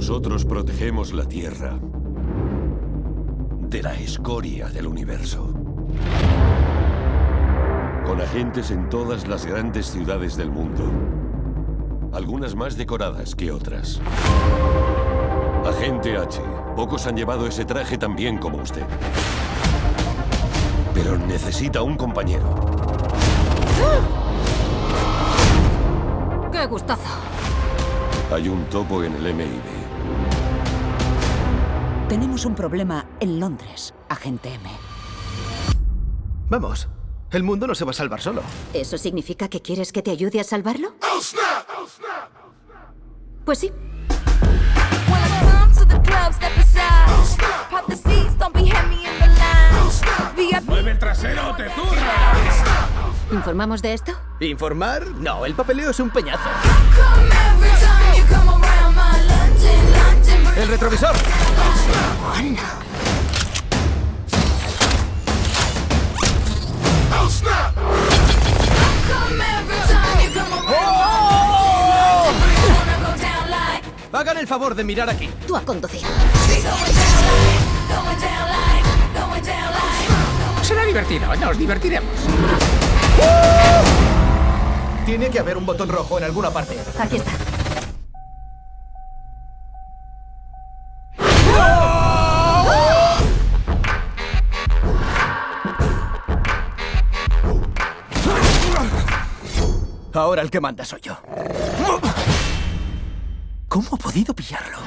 Nosotros protegemos la Tierra de la escoria del universo. Con agentes en todas las grandes ciudades del mundo. Algunas más decoradas que otras. Agente H. Pocos han llevado ese traje tan bien como usted. Pero necesita un compañero. ¡Qué gustazo! Hay un topo en el MIB. Tenemos un problema en Londres, agente M. Vamos, el mundo no se va a salvar solo. ¿Eso significa que quieres que te ayude a salvarlo? Pues sí. ¡Mueve el trasero o te zurra! ¿Informamos de esto? ¿Informar? No, el papeleo es un peñazo. ¡El retrovisor! Hagan el favor de mirar aquí. Tú a conducir. Será divertido, nos divertiremos. Tiene que haber un botón rojo en alguna parte. Aquí está. Ahora el que manda soy yo. ¿Cómo ha podido pillarlo?